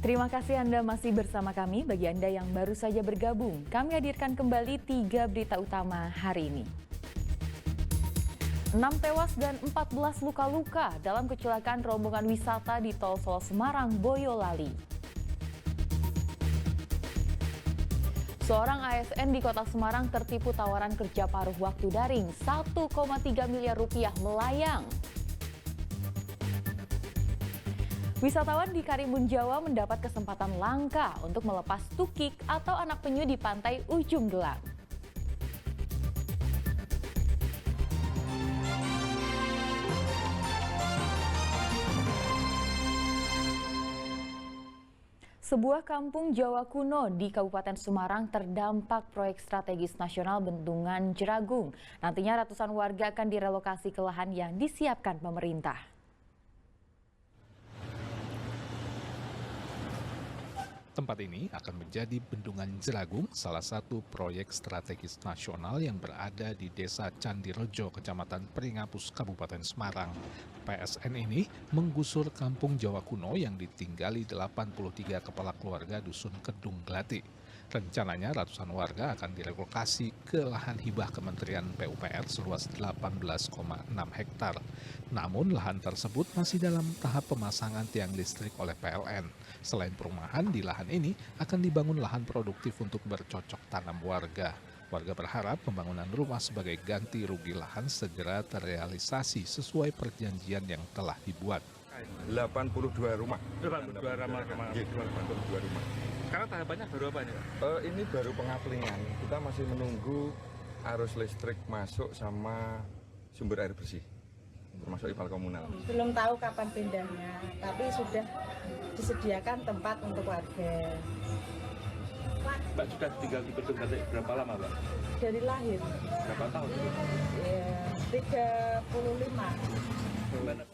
Terima kasih Anda masih bersama kami. Bagi Anda yang baru saja bergabung, kami hadirkan kembali 3 berita utama hari ini. 6 tewas dan 14 luka-luka dalam kecelakaan rombongan wisata di Tol Solo Semarang, Boyolali. Seorang ASN di Kota Semarang tertipu tawaran kerja paruh waktu daring 1,3 miliar rupiah melayang. Wisatawan di Karimun Jawa mendapat kesempatan langka untuk melepas tukik atau anak penyu di pantai Ujung Gelam. Sebuah kampung Jawa kuno di Kabupaten Semarang terdampak proyek strategis nasional Bendungan Jeragung. Nantinya ratusan warga akan direlokasi ke lahan yang disiapkan pemerintah. Tempat ini akan menjadi Bendungan Jeragung, salah satu proyek strategis nasional yang berada di Desa Candirejo, Kecamatan Pringapus, Kabupaten Semarang. PSN ini menggusur kampung Jawa kuno yang ditinggali 83 kepala keluarga Dusun Kedung Glati. Rencananya ratusan warga akan direlokasi ke lahan hibah Kementerian PUPR seluas 18,6 hektar. Namun lahan tersebut masih dalam tahap pemasangan tiang listrik oleh PLN. Selain perumahan, di lahan ini akan dibangun lahan produktif untuk bercocok tanam warga. Warga berharap pembangunan rumah sebagai ganti rugi lahan segera terrealisasi sesuai perjanjian yang telah dibuat. 82 rumah. 82 rumah. Sekarang tahapannya baru apa ya? Ini baru pengaplingan. Kita masih menunggu arus listrik masuk sama sumber air bersih, termasuk ipal komunal. Belum tahu kapan pindahnya, tapi sudah disediakan tempat untuk warga. Mbak sudah tinggal di Kedung Glati berapa lama, Mbak? Dari lahir. Berapa tahun? Ya, 35.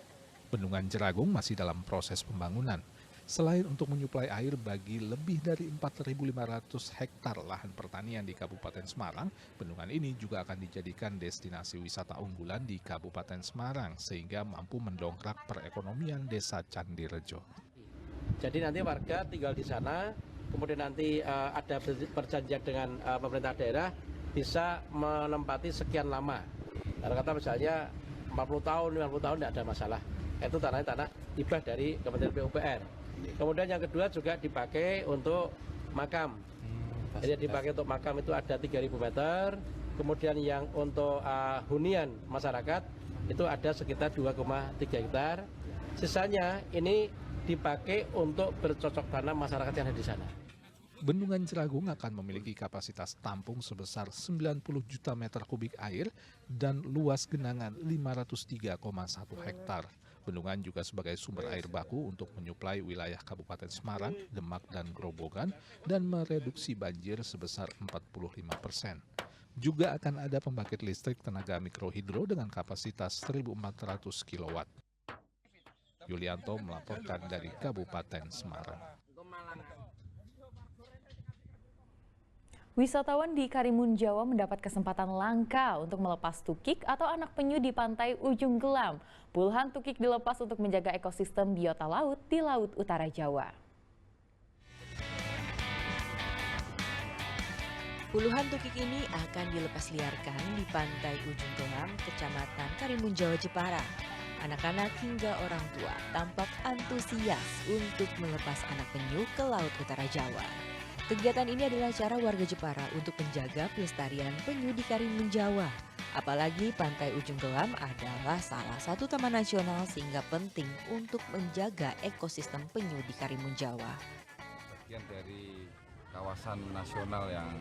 Bendungan Jeragung masih dalam proses pembangunan. Selain untuk menyuplai air bagi lebih dari 4.500 hektar lahan pertanian di Kabupaten Semarang, bendungan ini juga akan dijadikan destinasi wisata unggulan di Kabupaten Semarang sehingga mampu mendongkrak perekonomian Desa Candirejo. Jadi nanti warga tinggal di sana, kemudian nanti ada perjanjian dengan pemerintah daerah bisa menempati sekian lama. Karena kata misalnya 40 tahun, 50 tahun tidak ada masalah. Itu tanah hibah dari Kementerian PUPR. Kemudian yang kedua juga dipakai untuk makam. Jadi dipakai untuk makam itu ada 3.000 meter. Kemudian yang untuk hunian masyarakat itu ada sekitar 2,3 hektar. Sisanya ini dipakai untuk bercocok tanam masyarakat yang ada di sana. Bendungan Jeragung akan memiliki kapasitas tampung sebesar 90 juta meter kubik air dan luas genangan 503,1 hektar. Bendungan juga sebagai sumber air baku untuk menyuplai wilayah Kabupaten Semarang, Demak, dan Grobogan dan mereduksi banjir sebesar 45%. Juga akan ada pembangkit listrik tenaga mikrohidro dengan kapasitas 1.400 kW. Yulianto melaporkan dari Kabupaten Semarang. Wisatawan di Karimun Jawa mendapat kesempatan langka untuk melepas tukik atau anak penyu di pantai Ujung Gelam. Puluhan tukik dilepas untuk menjaga ekosistem biota laut di Laut Utara Jawa. Puluhan tukik ini akan dilepas liarkan di pantai Ujung Gelam, Kecamatan Karimun Jawa, Jepara. Anak-anak hingga orang tua tampak antusias untuk melepas anak penyu ke Laut Utara Jawa. Kegiatan ini adalah cara warga Jepara untuk menjaga pelestarian penyu di Karimun Jawa. Apalagi Pantai Ujung Gelam adalah salah satu taman nasional sehingga penting untuk menjaga ekosistem penyu di Karimun Jawa. Bagian dari kawasan nasional yang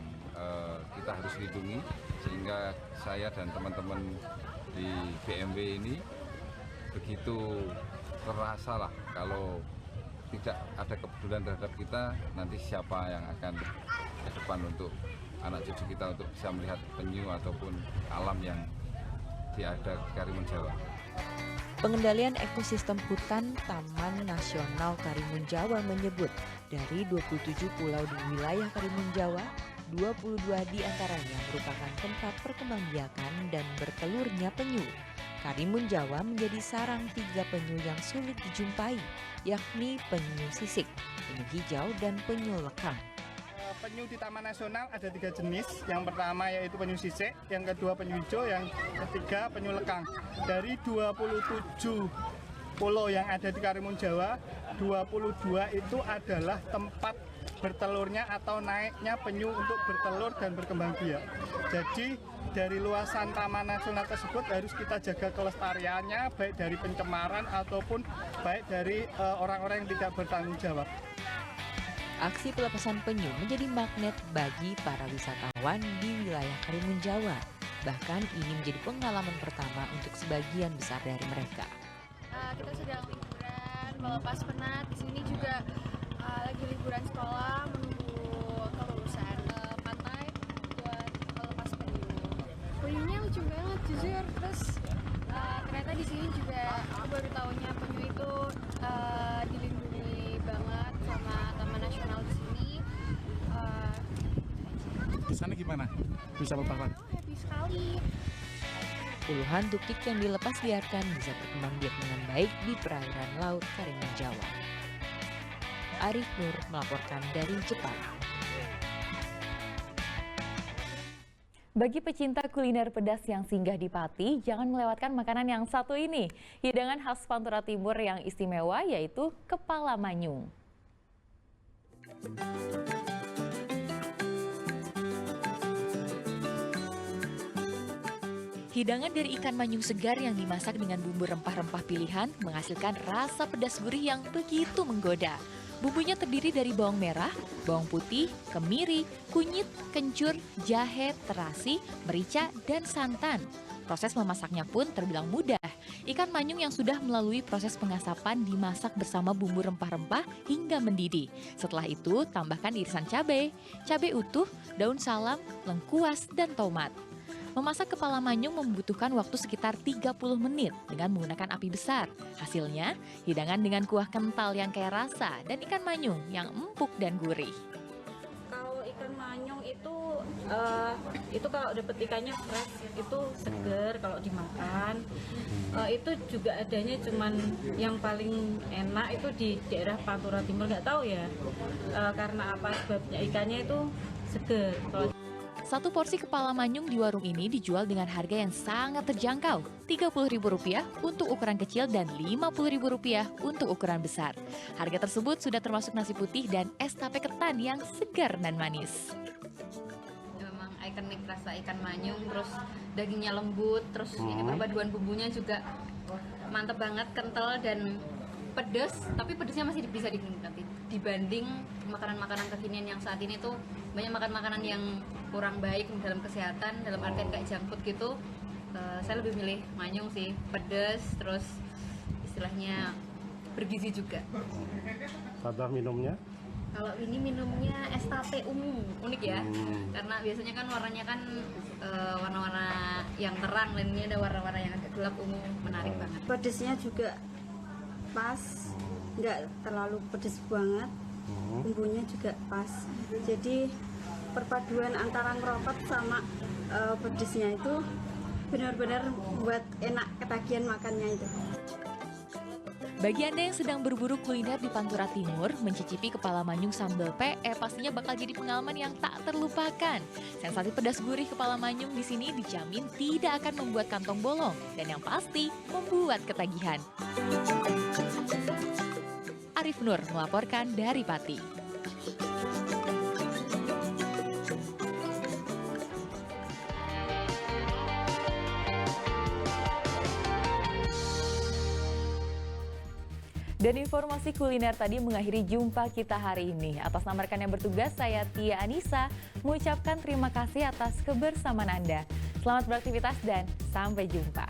kita harus lindungi, sehingga saya dan teman-teman di BMW ini begitu terasa lah kalau tidak ada kepedulian terhadap kita, nanti siapa yang akan ke depan untuk anak cucu kita untuk bisa melihat penyu ataupun alam yang ada di Karimun Jawa. Pengendalian ekosistem hutan Taman Nasional Karimun Jawa menyebut dari 27 pulau di wilayah Karimun Jawa, 22 diantaranya merupakan tempat perkembangbiakan dan bertelurnya penyu. Karimun Jawa menjadi sarang 3 penyu yang sulit dijumpai, yakni penyu sisik, penyu hijau, dan penyu lekang. Penyu di Taman Nasional ada 3 jenis. Yang pertama yaitu penyu sisik, yang kedua penyu hijau, yang ketiga penyu lekang. Dari 27 pulau yang ada di Karimun Jawa, 22 itu adalah tempat bertelurnya atau naiknya penyu untuk bertelur dan berkembang biak. Jadi dari luasan Taman Nasional tersebut harus kita jaga kelestariannya, baik dari pencemaran ataupun baik dari orang-orang yang tidak bertanggung jawab. Aksi pelepasan penyu menjadi magnet bagi para wisatawan di wilayah Karimun Jawa. Bahkan ini menjadi pengalaman pertama untuk sebagian besar dari mereka. Kita sedang liburan melepas penat. Di sini juga lagi liburan sekolah menunggu kelulusan pantai buat melepas penyu. Penyunya lucu banget jujur. Terus ternyata di sini juga aku baru tahunya penyu itu dilindungi banget sama Taman Nasional di sini. Di sana gimana? Bisa lepas? Happy sekali. Puluhan tukik yang dilepas liarkan bisa berkembang biak dengan baik di perairan laut Karimun Jawa. Arif Nur melaporkan dari Jepara. Bagi pecinta kuliner pedas yang singgah di Pati, jangan melewatkan makanan yang satu ini. Hidangan khas Pantura Timur yang istimewa yaitu kepala manyung. Hidangan dari ikan manyung segar yang dimasak dengan bumbu rempah-rempah pilihan menghasilkan rasa pedas gurih yang begitu menggoda. Bumbunya terdiri dari bawang merah, bawang putih, kemiri, kunyit, kencur, jahe, terasi, merica, dan santan. Proses memasaknya pun terbilang mudah. Ikan manyung yang sudah melalui proses pengasapan dimasak bersama bumbu rempah-rempah hingga mendidih. Setelah itu, tambahkan irisan cabai utuh, daun salam, lengkuas, dan tomat. Memasak kepala manyung membutuhkan waktu sekitar 30 menit dengan menggunakan api besar. Hasilnya, hidangan dengan kuah kental yang kaya rasa dan ikan manyung yang empuk dan gurih. Kalau ikan manyung itu kalau dapet ikannya fresh itu seger kalau dimakan. Itu juga adanya cuman yang paling enak itu di daerah Pantura Timur, nggak tahu ya karena apa sebabnya, ikannya itu seger. Satu porsi kepala manyung di warung ini dijual dengan harga yang sangat terjangkau, Rp30.000 untuk ukuran kecil dan Rp50.000 untuk ukuran besar. Harga tersebut sudah termasuk nasi putih dan es tape ketan yang segar dan manis. Memang ikonik rasa ikan manyung, terus dagingnya lembut, terus ini perpaduan bumbunya juga mantep banget, kental dan pedas, tapi pedasnya masih bisa dinikmati. Dibanding makanan-makanan kekinian yang saat ini tuh banyak makan makanan yang kurang baik dalam kesehatan, dalam artian kayak junk food gitu. Saya lebih milih manyung sih, pedas, terus istilahnya bergizi juga. Contoh minumnya? Kalau ini minumnya es tape ungu, unik ya, karena biasanya kan warnanya kan warna-warna yang terang, dan ini ada warna-warna yang agak gelap ungu, menarik banget. Pedesnya juga pas, nggak terlalu pedes banget, bumbunya juga pas. Jadi perpaduan antara ngerokok sama pedesnya itu benar-benar buat enak ketagihan makannya itu. Bagi Anda yang sedang berburu kuliner di Pantura Timur, mencicipi kepala manyung sambal PE pastinya bakal jadi pengalaman yang tak terlupakan. Sensasi pedas gurih kepala manyung di sini dijamin tidak akan membuat kantong bolong dan yang pasti membuat ketagihan. Arif Nur melaporkan dari Pati. Dan informasi kuliner tadi mengakhiri jumpa kita hari ini. Atas nama rekan yang bertugas, saya Tia Anissa mengucapkan terima kasih atas kebersamaan Anda. Selamat beraktivitas dan sampai jumpa.